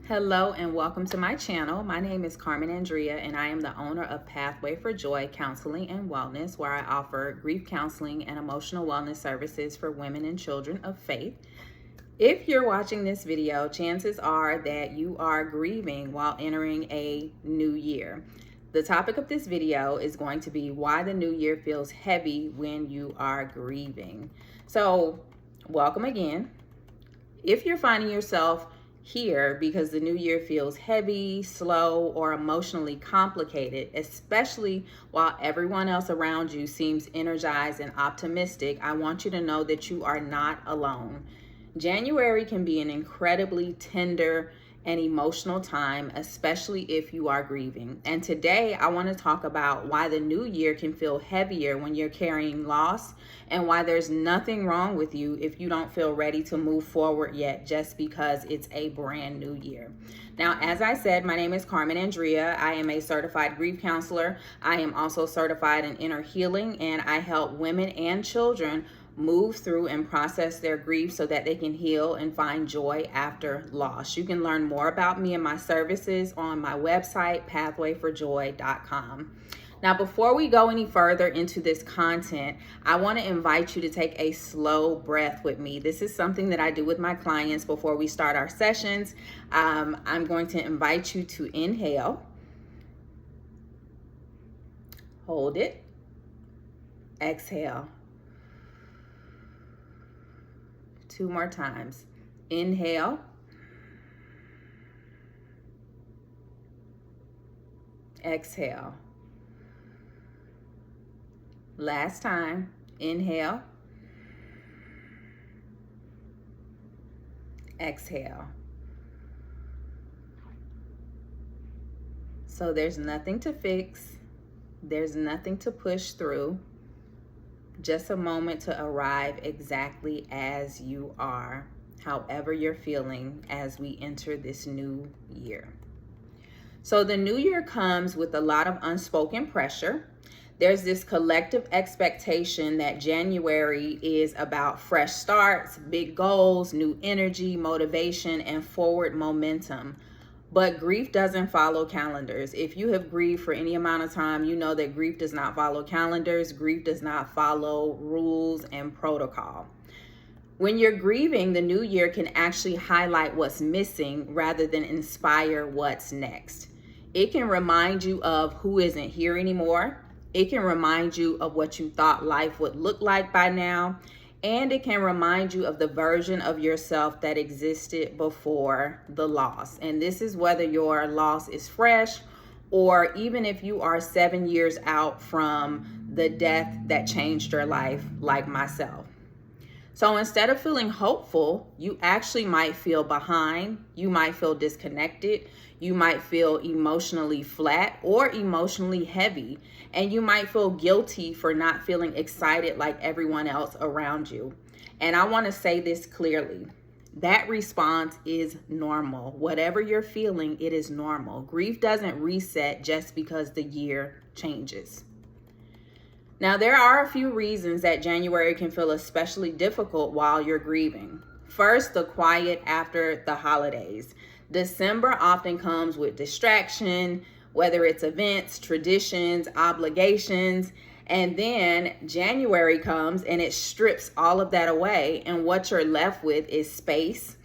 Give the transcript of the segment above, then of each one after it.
Hello and welcome to my channel. My name is Carmen Andrea and I am the owner of Pathway for Joy Counseling and Wellness, where I offer grief counseling and emotional wellness services for women and children of faith. If you're watching this video, chances are that you are grieving while entering a new year. The topic of this video is going to be why the new year feels heavy when you are grieving. So, welcome again. If you're finding yourself here because the new year feels heavy, slow, or emotionally complicated, especially while everyone else around you seems energized and optimistic, I want you to know that you are not alone. January can be an incredibly tender and emotional time, especially if you are grieving. And today I want to talk about why the new year can feel heavier when you're carrying loss, and why there's nothing wrong with you if you don't feel ready to move forward yet just because it's a brand new year. Now, as I said, my name is Carmen Andrea. I am a certified grief counselor. I am also certified in inner healing, and I help women and children move through and process their grief so that they can heal and find joy after loss. You can learn more about me and my services on my website, pathwayforjoy.com. Now, before we go any further into this content, I want to invite you to take a slow breath with me. This is something that I do with my clients before we start our sessions. I'm going to invite you to inhale, hold it, exhale. 2 more times. Inhale. Exhale. Last time. Inhale. Exhale. So there's nothing to fix. There's nothing to push through. Just a moment to arrive exactly as you are, however you're feeling as we enter this new year. So the new year comes with a lot of unspoken pressure. There's this collective expectation that January is about fresh starts, big goals, new energy, motivation, and forward momentum. But grief doesn't follow calendars. If you have grieved for any amount of time, you know that grief does not follow calendars. Grief does not follow rules and protocol. When you're grieving, the new year can actually highlight what's missing rather than inspire what's next. It can remind you of who isn't here anymore. It can remind you of what you thought life would look like by now. And it can remind you of the version of yourself that existed before the loss. And this is whether your loss is fresh or even if you are 7 years out from the death that changed your life, like myself. So instead of feeling hopeful, you actually might feel behind. You might feel disconnected. You might feel emotionally flat or emotionally heavy. And you might feel guilty for not feeling excited like everyone else around you. And I want to say this clearly. That response is normal. Whatever you're feeling, it is normal. Grief doesn't reset just because the year changes. Now, there are a few reasons that January can feel especially difficult while you're grieving. First, the quiet after the holidays. December often comes with distraction, whether it's events, traditions, obligations, and then January comes and it strips all of that away, and what you're left with is space,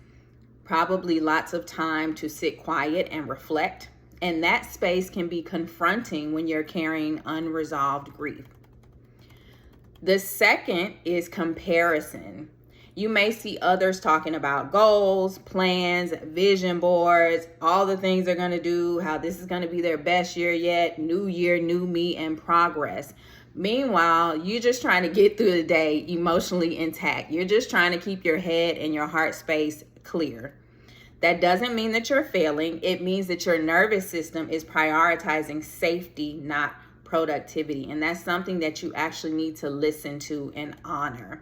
probably lots of time to sit quiet and reflect, and that space can be confronting when you're carrying unresolved grief. The second is comparison. You may see others talking about goals, plans, vision boards, all the things they're going to do, how this is going to be their best year yet, new year, new me, and progress. Meanwhile, you're just trying to get through the day emotionally intact. You're just trying to keep your head and your heart space clear. That doesn't mean that you're failing. It means that your nervous system is prioritizing safety, not productivity. And that's something that you actually need to listen to and honor.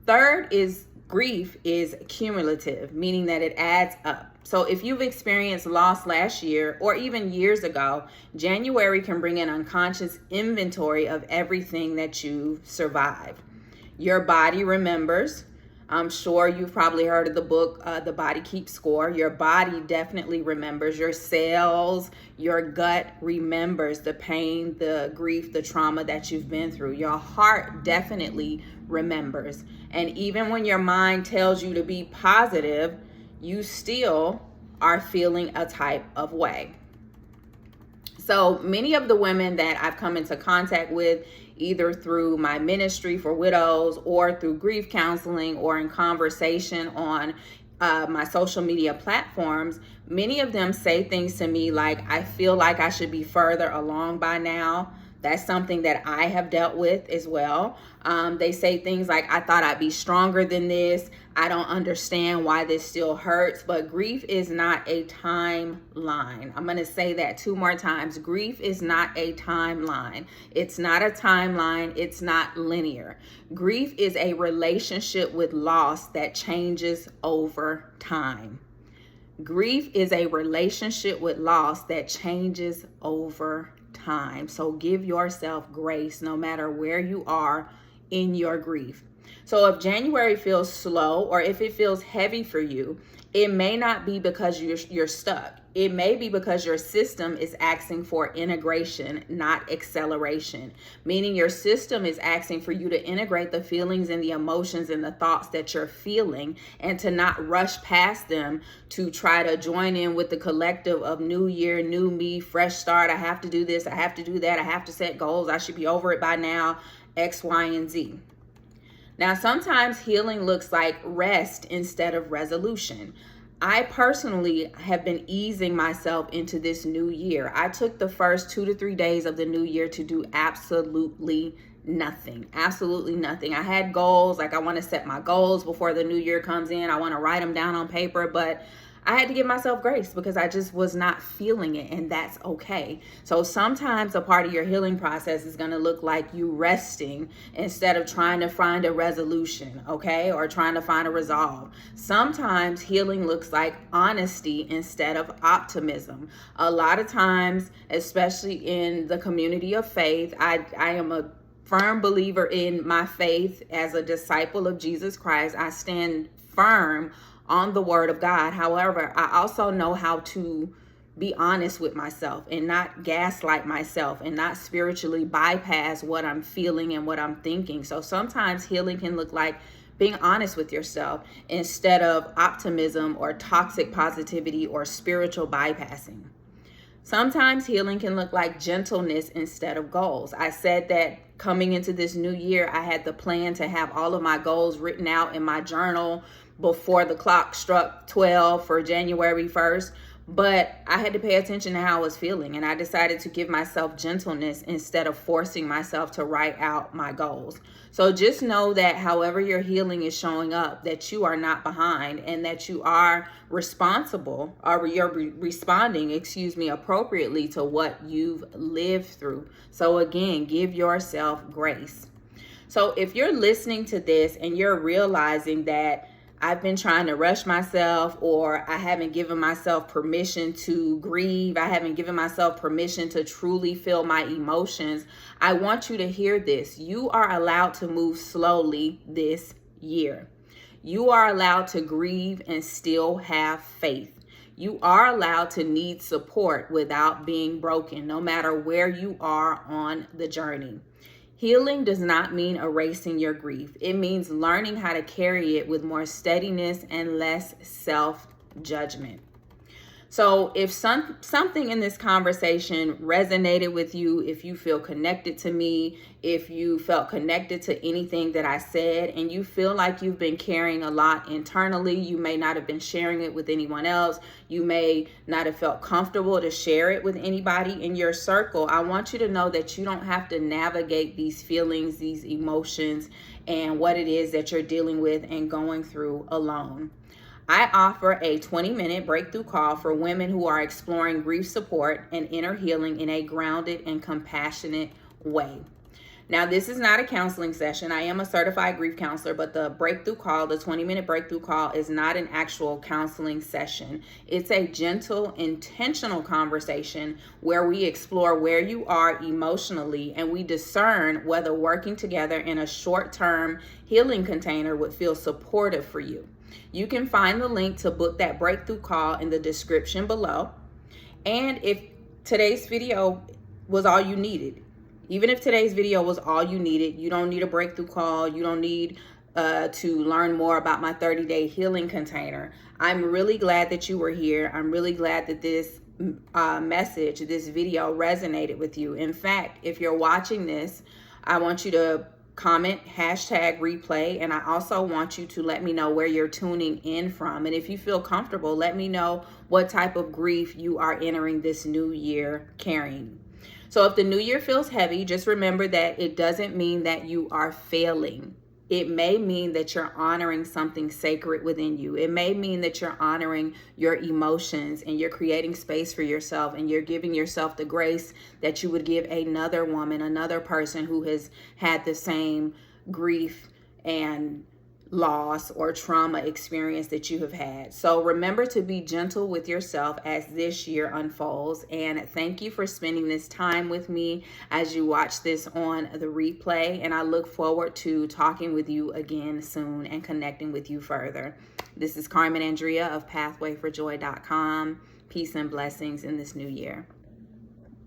Third is grief is cumulative, meaning that it adds up. So if you've experienced loss last year or even years ago, January can bring an unconscious inventory of everything that you survived. Your body remembers. I'm sure you've probably heard of the book, The Body Keeps Score. Your body definitely remembers. Your cells, your gut remembers the pain, the grief, the trauma that you've been through. Your heart definitely remembers. And even when your mind tells you to be positive, you still are feeling a type of way. So many of the women that I've come into contact with, either through my ministry for widows or through grief counseling or in conversation on my social media platforms, many of them say things to me like, I feel like I should be further along by now. That's something that I have dealt with as well. They say things like, I thought I'd be stronger than this. I don't understand why this still hurts. But grief is not a timeline. I'm going to say that 2 more times. Grief is not a timeline. It's not a timeline. It's not linear. Grief is a relationship with loss that changes over time. Grief is a relationship with loss that changes over time. So give yourself grace no matter where you are in your grief. So if January feels slow or if it feels heavy for you, it may not be because you're stuck. It may be because your system is asking for integration, not acceleration. Meaning your system is asking for you to integrate the feelings and the emotions and the thoughts that you're feeling and to not rush past them to try to join in with the collective of new year, new me, fresh start. I have to do this. I have to do that. I have to set goals. I should be over it by now, X, Y, and Z. Now, sometimes healing looks like rest instead of resolution. I personally have been easing myself into this new year. I took the first 2 to 3 days of the new year to do absolutely nothing. Absolutely nothing. I had goals, like I want to set my goals before the new year comes in. I want to write them down on paper, but I had to give myself grace because I just was not feeling it, and that's okay. So sometimes a part of your healing process is going to look like you resting instead of trying to find a resolution, okay, or trying to find a resolve. Sometimes healing looks like honesty instead of optimism. A lot of times, especially in the community of faith, I am a firm believer in my faith as a disciple of Jesus Christ. I stand firm on the word of God. However, I also know how to be honest with myself and not gaslight myself and not spiritually bypass what I'm feeling and what I'm thinking. So sometimes healing can look like being honest with yourself instead of optimism or toxic positivity or spiritual bypassing. Sometimes healing can look like gentleness instead of goals. I said that coming into this new year, I had the plan to have all of my goals written out in my journal before the clock struck 12 for January 1st. But I had to pay attention to how I was feeling, and I decided to give myself gentleness instead of forcing myself to write out my goals. So just know that however your healing is showing up, that you are not behind and that you are responsible, or you're responding, appropriately to what you've lived through. So again, give yourself grace. So if you're listening to this and you're realizing that I've been trying to rush myself, or I haven't given myself permission to grieve, I haven't given myself permission to truly feel my emotions, I want you to hear this. You are allowed to move slowly this year. You are allowed to grieve and still have faith. You are allowed to need support without being broken, no matter where you are on the journey. Healing does not mean erasing your grief. It means learning how to carry it with more steadiness and less self-judgment. So if something in this conversation resonated with you, if you feel connected to me, if you felt connected to anything that I said, and you feel like you've been carrying a lot internally, you may not have been sharing it with anyone else, you may not have felt comfortable to share it with anybody in your circle, I want you to know that you don't have to navigate these feelings, these emotions, and what it is that you're dealing with and going through alone. I offer a 20-minute breakthrough call for women who are exploring grief support and inner healing in a grounded and compassionate way. Now, this is not a counseling session. I am a certified grief counselor, but the breakthrough call, the 20-minute breakthrough call, is not an actual counseling session. It's a gentle, intentional conversation where we explore where you are emotionally and we discern whether working together in a short-term healing container would feel supportive for you. You can find the link to book that breakthrough call in the description below. And if today's video was all you needed, even if today's video was all you needed, you don't need a breakthrough call, you don't need to learn more about my 30-day healing container. I'm really glad that you were here. I'm really glad that this message, this video resonated with you. In fact, if you're watching this, I want you to comment #replay, and I also want you to let me know where you're tuning in from. And if you feel comfortable, let me know what type of grief you are entering this new year carrying. So if the new year feels heavy, just remember that it doesn't mean that you are failing. It may mean that you're honoring something sacred within you. It may mean that you're honoring your emotions and you're creating space for yourself, and you're giving yourself the grace that you would give another woman, another person who has had the same grief and loss or trauma experience that you have had. So remember to be gentle with yourself as this year unfolds. And thank you for spending this time with me as you watch this on the replay. And I look forward to talking with you again soon and connecting with you further. This is Carmen Andrea of pathwayforjoy.com. Peace and blessings in this new year.